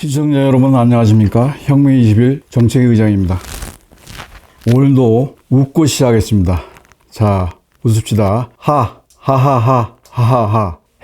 시청자 여러분 안녕하십니까? 혁명 20일 정책의 의장입니다. 오늘도 웃고 시작하겠습니다. 자, 웃읍시다. 하하하하하하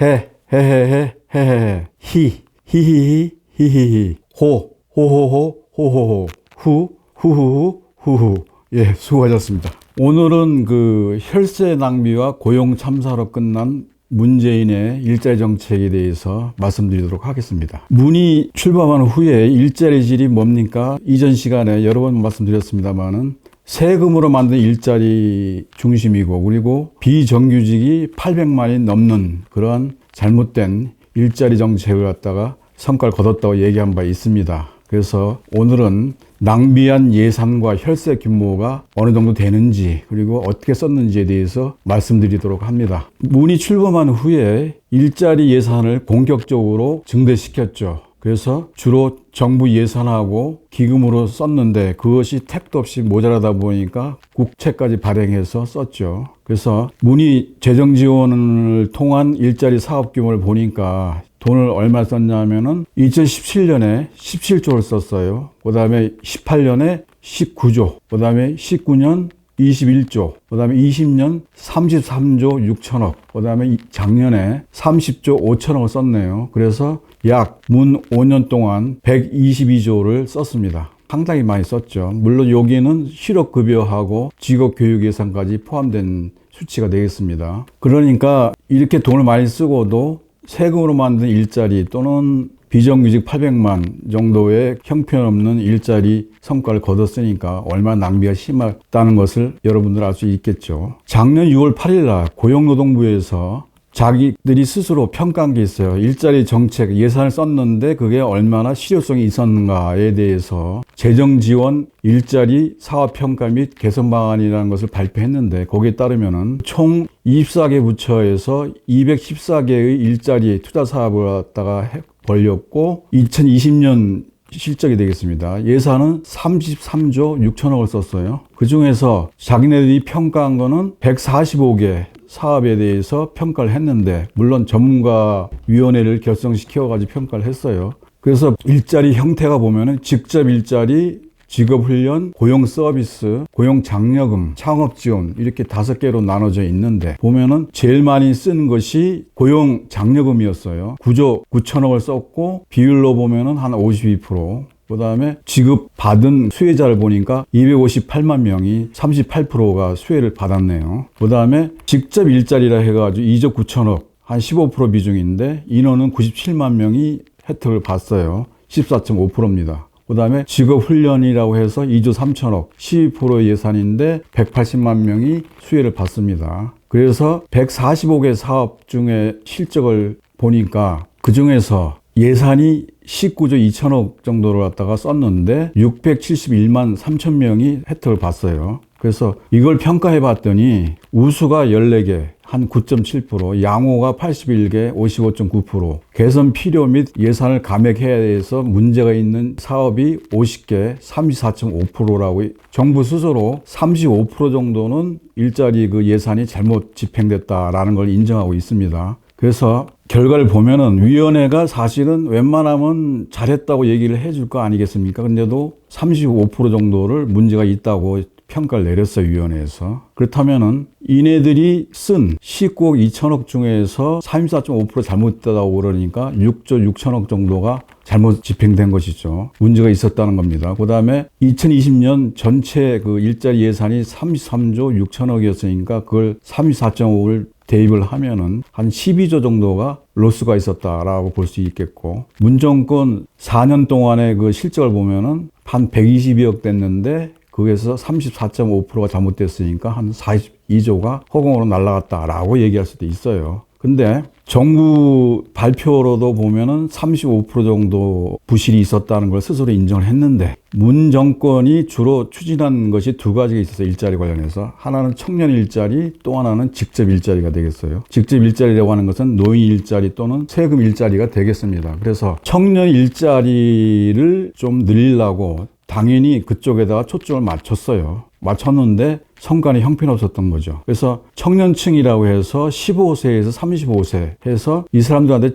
헤헤헤헤헤헤 히히히히 히히히 호 호호호 호호호 후 후후후 후후. 예, 수고하셨습니다. 오늘은 그 혈세 낭비와 고용 참사로 끝난 문재인의 일자리 정책에 대해서 말씀드리도록 하겠습니다. 문이 출범한 후에 일자리 질이 뭡니까? 이전 시간에 여러 번 말씀드렸습니다만은 세금으로 만든 일자리 중심이고, 그리고 비정규직이 800만이 넘는 그런 잘못된 일자리 정책을 갖다가 성과를 거뒀다고 얘기한 바 있습니다. 그래서 오늘은 낭비한 예산과 혈세 규모가 어느 정도 되는지, 그리고 어떻게 썼는지에 대해서 말씀드리도록 합니다. 문이 출범한 후에 일자리 예산을 공격적으로 증대시켰죠. 그래서 주로 정부 예산하고 기금으로 썼는데 그것이 택도 없이 모자라다 보니까 국채까지 발행해서 썼죠. 그래서 문이 재정 지원을 통한 일자리 사업 규모를 보니까 돈을 얼마 썼냐면은 2017년에 17조를 썼어요. 그 다음에 18년에 19조, 그 다음에 19년 21조, 그 다음에 20년 33조 6천억, 그 다음에 작년에 30조 5천억을 썼네요. 그래서 약 문 5년 동안 122조를 썼습니다. 상당히 많이 썼죠. 물론 여기는 실업급여하고 직업교육 예산까지 포함된 수치가 되겠습니다. 그러니까 이렇게 돈을 많이 쓰고도 세금으로 만든 일자리 또는 비정규직 800만 정도의 형편없는 일자리 성과를 거뒀으니까 얼마나 낭비가 심했다는 것을 여러분들 알 수 있겠죠. 작년 6월 8일 날 고용노동부에서 자기들이 스스로 평가한 게 있어요. 일자리 정책 예산을 썼는데 그게 얼마나 실효성이 있었는가에 대해서 재정 지원 일자리 사업 평가 및 개선 방안이라는 것을 발표했는데, 거기에 따르면은 총 24개 부처에서 214개의 일자리 투자 사업을 갖다가 벌렸고 2020년 실적이 되겠습니다. 예산은 33조 6천억을 썼어요. 그 중에서 자기네들이 평가한 거는 145개 사업에 대해서 평가를 했는데, 물론 전문가위원회를 결성시켜가지고 평가를 했어요. 그래서 일자리 형태가 보면은 직접 일자리, 직업훈련, 고용서비스, 고용장려금, 창업지원 이렇게 5개로 나눠져 있는데, 보면은 제일 많이 쓴 것이 고용장려금이었어요. 9조 9천억을 썼고 비율로 보면은 한 52%. 그 다음에 지급받은 수혜자를 보니까 258만 명이 38%가 수혜를 받았네요. 그 다음에 직접 일자리라 해가지고 2조 9천억, 한 15% 비중인데 인원은 97만 명이 혜택을 봤어요. 14.5%입니다. 그 다음에 직업훈련이라고 해서 2조 3천억, 12% 예산인데 180만 명이 수혜를 받습니다. 그래서 145개 사업 중에 실적을 보니까 그 중에서 예산이 19조 2천억 정도를 갖다가 썼는데 671만 3천 명이 혜택을 봤어요. 그래서 이걸 평가해 봤더니 우수가 14개, 한 9.7%, 양호가 81개, 55.9%, 개선 필요 및 예산을 감액해야 해서 문제가 있는 사업이 50개, 34.5%라고 정부 스스로 35% 정도는 일자리 그 예산이 잘못 집행됐다라는 걸 인정하고 있습니다. 그래서 결과를 보면은 위원회가 사실은 웬만하면 잘했다고 얘기를 해줄 거 아니겠습니까? 근데도 35% 정도를 문제가 있다고 평가를 내렸어요, 위원회에서. 그렇다면은 이네들이 쓴 19억 2천억 중에서 34.5% 잘못됐다고 그러니까 6조 6천억 정도가 잘못 집행된 것이죠. 문제가 있었다는 겁니다. 그 다음에 2020년 전체 그 일자리 예산이 33조 6천억이었으니까 그걸 34.5를 대입을 하면은 한 12조 정도가 로스가 있었다라고 볼 수 있겠고, 문정권 4년 동안의 그 실적을 보면은 한 122억 됐는데 거기에서 34.5%가 잘못됐으니까 한 42조가 허공으로 날아갔다라고 얘기할 수도 있어요. 근데 정부 발표로도 보면은 35% 정도 부실이 있었다는 걸 스스로 인정을 했는데, 문 정권이 주로 추진한 것이 두 가지가 있어서 일자리 관련해서, 하나는 청년 일자리, 또 하나는 직접 일자리가 되겠어요. 직접 일자리라고 하는 것은 노인 일자리 또는 세금 일자리가 되겠습니다. 그래서 청년 일자리를 좀 늘리려고 당연히 그쪽에다가 초점을 맞췄어요. 맞췄는데 성과는 형편없었던 거죠. 그래서 청년층이라고 해서 15세에서 35세 해서 이 사람들한테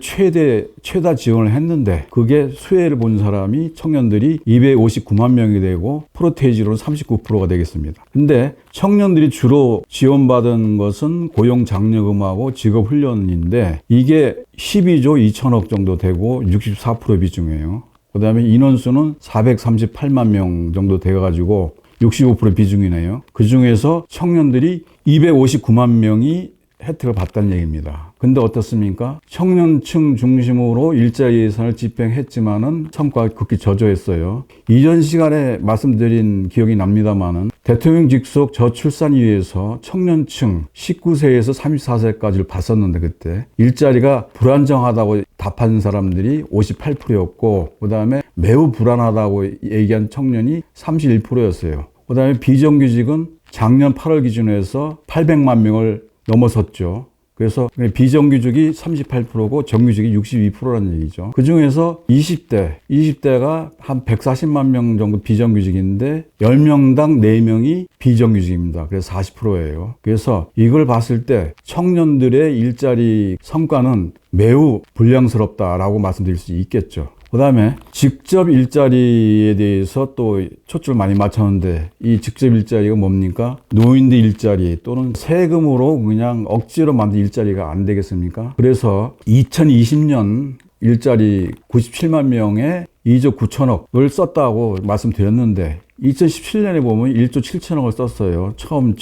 최다 지원을 했는데 그게 수혜를 본 사람이 청년들이 259만 명이 되고 프로테이지로는 39%가 되겠습니다. 근데 청년들이 주로 지원받은 것은 고용장려금하고 직업훈련인데 이게 12조 2천억 정도 되고 64% 비중이에요. 그 다음에 인원수는 438만 명 정도 돼가지고 65% 비중이네요. 그 중에서 청년들이 259만 명이 혜택을 받다는 얘기입니다. 근데 어떻습니까? 청년층 중심으로 일자리 예산을 집행했지만은 성과가 극히 저조했어요. 이전 시간에 말씀드린 기억이 납니다만은 대통령 직속 저출산위에서 청년층 19세에서 34세까지를 봤었는데 그때 일자리가 불안정하다고 답한 사람들이 58%였고 그 다음에 매우 불안하다고 얘기한 청년이 31%였어요. 그 다음에 비정규직은 작년 8월 기준으로 해서 800만 명을 넘어섰죠. 그래서 비정규직이 38%고 정규직이 62%라는 얘기죠. 그 중에서 20대가 한 140만 명 정도 비정규직인데 10명당 4명이 비정규직입니다. 그래서 40%예요. 그래서 이걸 봤을 때 청년들의 일자리 성과는 매우 불량스럽다라고 말씀드릴 수 있겠죠. 그 다음에 직접 일자리에 대해서 또 초점을 많이 맞췄는데 이 직접 일자리가 뭡니까? 노인들 일자리 또는 세금으로 그냥 억지로 만든 일자리가 안 되겠습니까? 그래서 2020년 일자리 97만 명에 2조 9천억을 썼다고 말씀드렸는데 2017년에 보면 1조 7천억을 썼어요. 처음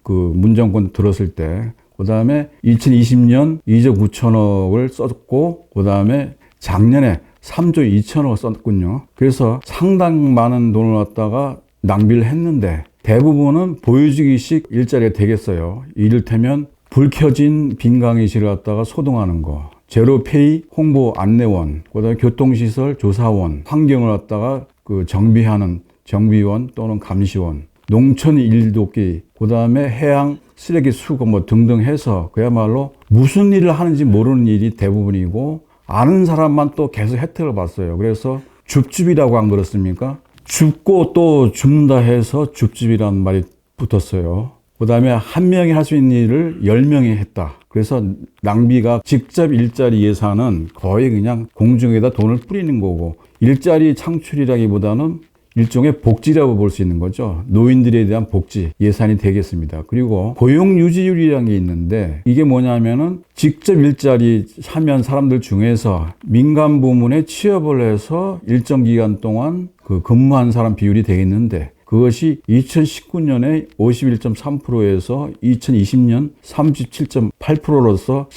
문정권 들었을 때. 그 다음에 2020년 2조 9천억을 썼고 그 다음에 작년에 3조 2천억을 썼군요. 그래서 상당 많은 돈을 갖다가 낭비를 했는데 대부분은 보여주기식 일자리가 되겠어요. 이를테면 불 켜진 빈 강의실을 갖다가 소등하는 거, 제로페이 홍보 안내원, 그다음에 교통시설 조사원, 환경을 갖다가 정비하는 정비원 또는 감시원, 농촌 일 돕기, 그다음에 해양 쓰레기 수거 등등 해서 그야말로 무슨 일을 하는지 모르는 일이 대부분이고 아는 사람만 또 계속 혜택을 봤어요. 그래서 줍줍이라고 안 그렇습니까? 줍고 또 줍는다 해서 줍줍이라는 말이 붙었어요. 그 다음에 한 명이 할 수 있는 일을 10명이 했다. 그래서 낭비가 직접 일자리 예산은 거의 그냥 공중에다 돈을 뿌리는 거고 일자리 창출이라기보다는 일종의 복지라고 볼 수 있는 거죠. 노인들에 대한 복지 예산이 되겠습니다. 그리고 고용 유지율이라는 게 있는데 이게 뭐냐면은 직접 일자리 하면 사람들 중에서 민간 부문에 취업을 해서 일정 기간 동안 근무한 사람 비율이 되겠는데 그것이 2019년에 51.3%에서 2020년 37.8%로서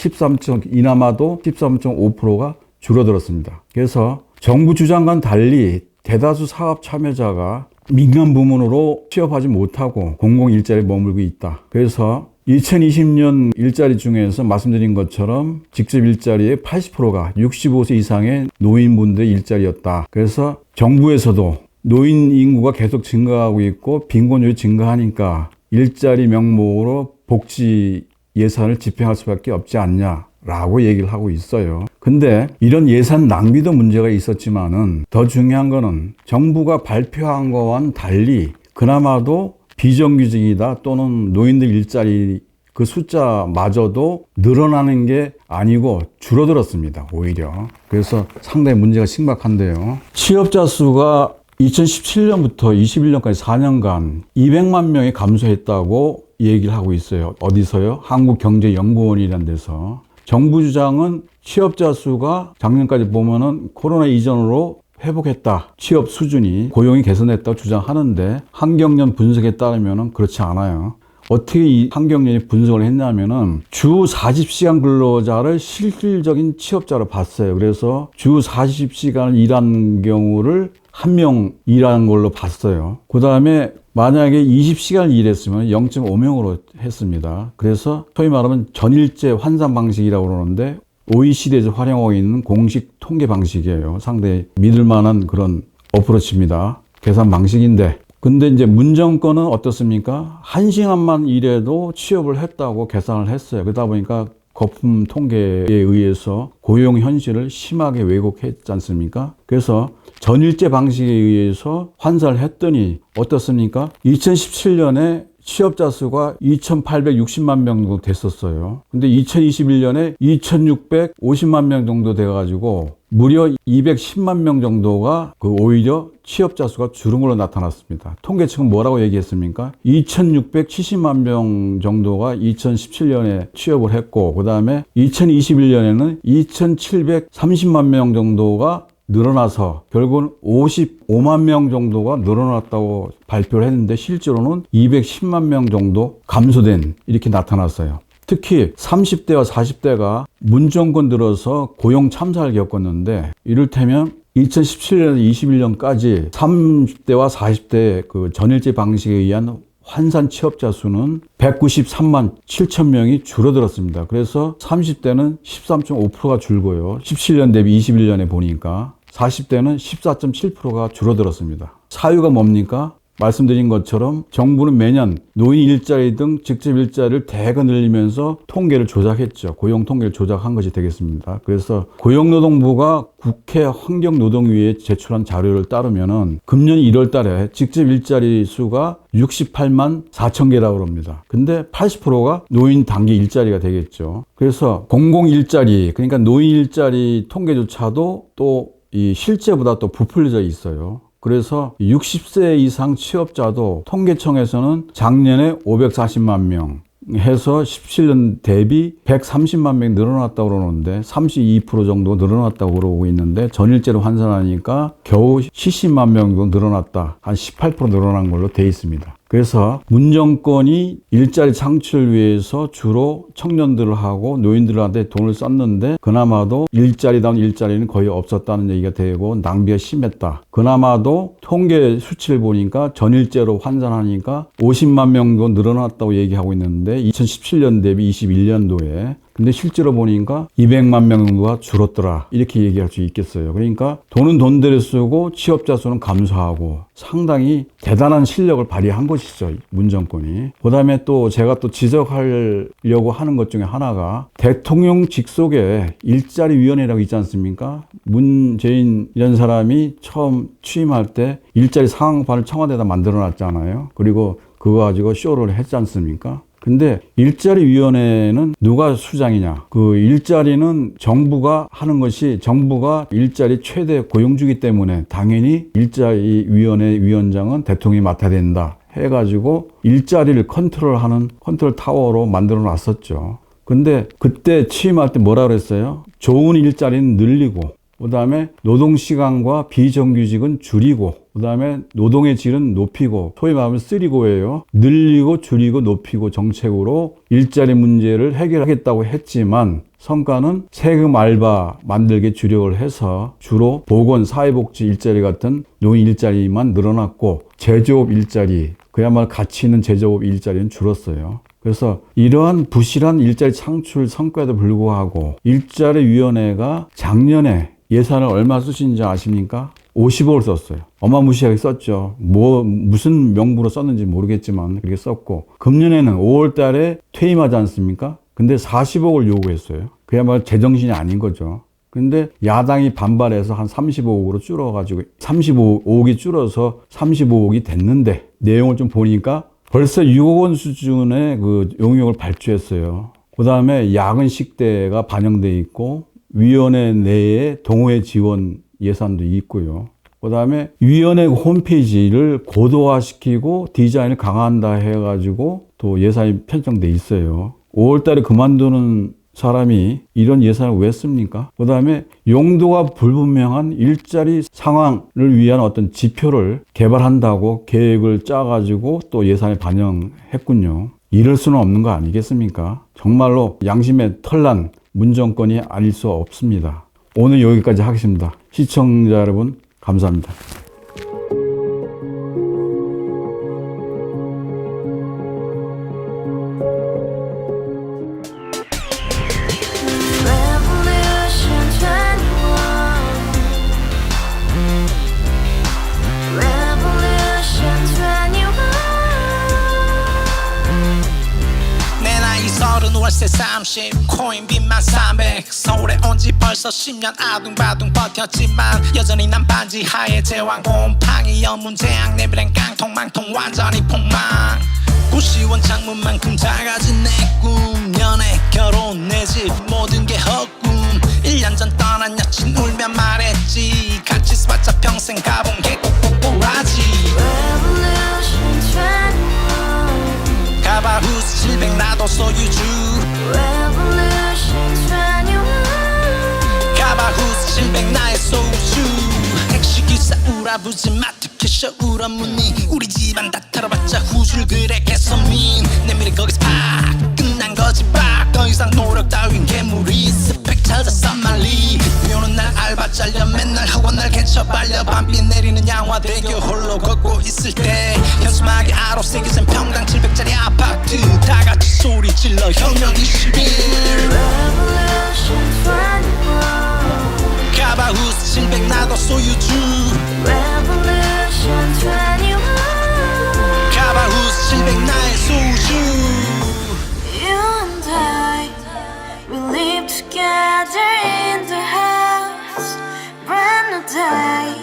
이나마도 13.5%가 줄어들었습니다. 그래서 정부 주장과는 달리 대다수 사업 참여자가 민간 부문으로 취업하지 못하고 공공 일자리에 머물고 있다. 그래서 2020년 일자리 중에서 말씀드린 것처럼 직접 일자리의 80%가 65세 이상의 노인분들의 일자리였다. 그래서 정부에서도 노인 인구가 계속 증가하고 있고 빈곤율이 증가하니까 일자리 명목으로 복지 예산을 집행할 수밖에 없지 않냐. 라고 얘기를 하고 있어요. 근데 이런 예산 낭비도 문제가 있었지만은 더 중요한 거는 정부가 발표한 거와는 달리 그나마도 비정규직이다 또는 노인들 일자리 그 숫자마저도 늘어나는 게 아니고 줄어들었습니다. 오히려. 그래서 상당히 문제가 심각한데요. 취업자 수가 2017년부터 21년까지 4년간 200만 명이 감소했다고 얘기를 하고 있어요. 어디서요? 한국경제연구원이라는 데서. 정부 주장은 취업자 수가 작년까지 보면은 코로나 이전으로 회복했다. 취업 수준이 고용이 개선했다고 주장하는데 한경련 분석에 따르면은 그렇지 않아요. 어떻게 이 한경련이 분석을 했냐면은 주 40시간 근로자를 실질적인 취업자로 봤어요. 그래서 주 40시간을 일한 경우를 한 명 일하는 걸로 봤어요. 그 다음에 만약에 20시간을 일했으면 0.5명으로 했습니다. 그래서 소위 말하면 전일제 환산 방식이라고 그러는데 OECD에서 활용하고 있는 공식 통계 방식이에요. 상당히 믿을 만한 그런 어프로치입니다. 계산 방식인데. 근데 이제 문정권은 어떻습니까? 1시간만 일해도 취업을 했다고 계산을 했어요. 그러다 보니까 거품 통계에 의해서 고용 현실을 심하게 왜곡했지 않습니까? 그래서 전일제 방식에 의해서 환산을 했더니 어떻습니까? 2017년에 취업자 수가 2,860만 명 정도 됐었어요. 근데 2021년에 2,650만 명 정도 돼가지고 무려 210만 명 정도가 오히려 취업자 수가 줄은 걸로 나타났습니다. 통계측은 뭐라고 얘기했습니까? 2,670만 명 정도가 2017년에 취업을 했고, 그 다음에 2021년에는 2,730만 명 정도가 늘어나서 결국은 55만 명 정도가 늘어났다고 발표를 했는데 실제로는 210만 명 정도 감소된 이렇게 나타났어요. 특히 30대와 40대가 문정권 들어서 고용 참사를 겪었는데 이를테면 2017년에서 21년까지 30대와 40대 그 전일제 방식에 의한 환산 취업자 수는 193만 7천 명이 줄어들었습니다. 그래서 30대는 13.5%가 줄고요. 17년 대비 21년에 보니까 40대는 14.7%가 줄어들었습니다. 사유가 뭡니까? 말씀드린 것처럼 정부는 매년 노인 일자리 등 직접 일자리를 대거 늘리면서 통계를 조작했죠. 고용 통계를 조작한 것이 되겠습니다. 그래서 고용노동부가 국회 환경노동위에 제출한 자료를 따르면은 금년 1월 달에 직접 일자리 수가 68만 4천 개라고 합니다. 근데 80%가 노인 단기 일자리가 되겠죠. 그래서 공공 일자리, 그러니까 노인 일자리 통계조차도 또 이 실제보다 또 부풀려져 있어요. 그래서 60세 이상 취업자도 통계청에서는 작년에 540만 명 해서 17년 대비 130만 명이 늘어났다고 그러는데 32% 정도 늘어났다고 그러고 있는데 전일제로 환산하니까 겨우 70만 명 정도 늘어났다. 한 18% 늘어난 걸로 돼 있습니다. 그래서 문정권이 일자리 창출을 위해서 주로 청년들을 하고 노인들한테 돈을 썼는데 그나마도 일자리다운 일자리는 거의 없었다는 얘기가 되고 낭비가 심했다. 그나마도 통계 수치를 보니까 전일제로 환산하니까 50만 명도 늘어났다고 얘기하고 있는데 2017년 대비 21년도에 근데 실제로 보니까 200만 명 정도가 줄었더라. 이렇게 얘기할 수 있겠어요. 그러니까 돈은 돈대로 쓰고 취업자 수는 감소하고 상당히 대단한 실력을 발휘한 것이죠. 문정권이. 그 다음에 또 제가 또 지적하려고 하는 것 중에 하나가 대통령 직속에 일자리위원회라고 있지 않습니까? 문재인 이런 사람이 처음 취임할 때 일자리 상황판을 청와대에다 만들어 놨잖아요. 그리고 그거 가지고 쇼를 했지 않습니까? 근데 일자리위원회는 누가 수장이냐? 그 일자리는 정부가 하는 것이 정부가 일자리 최대 고용주기 때문에 당연히 일자리위원회 위원장은 대통령이 맡아야 된다 해가지고 일자리를 컨트롤하는 컨트롤 타워로 만들어 놨었죠. 근데 그때 취임할 때 뭐라 그랬어요? 좋은 일자리는 늘리고 그 다음에 노동시간과 비정규직은 줄이고 그 다음에 노동의 질은 높이고 소위 말하면 3고예요. 늘리고 줄이고 높이고 정책으로 일자리 문제를 해결하겠다고 했지만 성과는 세금 알바 만들게 주력을 해서 주로 보건, 사회복지 일자리 같은 노인 일자리만 늘어났고 제조업 일자리, 그야말로 가치 있는 제조업 일자리는 줄었어요. 그래서 이러한 부실한 일자리 창출 성과에도 불구하고 일자리위원회가 작년에 예산을 얼마 쓰신지 아십니까? 50억을 썼어요. 어마무시하게 썼죠. 무슨 명부로 썼는지 모르겠지만 그렇게 썼고 금년에는 5월 달에 퇴임하지 않습니까? 근데 40억을 요구했어요. 그야말로 제정신이 아닌 거죠. 근데 야당이 반발해서 한 35억으로 줄어가지고 35억이 줄어서 35억이 됐는데 내용을 좀 보니까 벌써 6억 원 수준의 그 용역을 발주했어요. 그 다음에 야근 식대가 반영돼 있고 위원회 내에 동호회 지원 예산도 있고요. 그 다음에 위원회 홈페이지를 고도화시키고 디자인을 강화한다 해가지고 또 예산이 편성돼 있어요. 5월 달에 그만두는 사람이 이런 예산을 왜 씁니까? 그 다음에 용도가 불분명한 일자리 상황을 위한 어떤 지표를 개발한다고 계획을 짜가지고 또 예산에 반영했군요. 이럴 수는 없는 거 아니겠습니까? 정말로 양심의 털난 문정권이 아닐 수 없습니다. 오늘 여기까지 하겠습니다. 시청자 여러분 감사합니다. 월세 30 코인 빚만 300 서울에 온 지 벌써 10년 아둥바둥 버텼지만 여전히 난 반지 하에 제왕 곰팡이 연문제약 내비랭 깡통 망통 완전히 폭망 고시원 창문만큼 작아진 내 꿈 연애 결혼 내 집 모든 게 헛꿈 1년 전 떠난 여친 울며 말했지 같이 써봤자 평생 가본 게 꼭꼭꼬라지 Revolution 21 가바후스 700 나도 소유주 Revolution 21 가바후스 700 나의 소유주 택시기사 우라부지 마트 캐셔 울어무니 우리 집안 다 털어봤자 후줄 그래 개선민 내 미래 거기서 팍 끝난 거지 팍더 이상 노력 따윈 괴물이 스펙 찾아서 말리 비오는 날 알바 잘려 맨날 학원 날 개쳐 발려 밤비 내리는 양화대교 홀로 걷고 있을 때 현수막에 아로 새겨진 평당 700짜리 아파트 다같이 소리 질러 혁명 21 Revolution 21 가바후스 700 나도 소유주 Revolution 21 가바후스 700 나의 소유주 You and I, we live together in the house. Brand new day,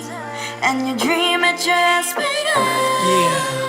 and your dream had just begun. Yeah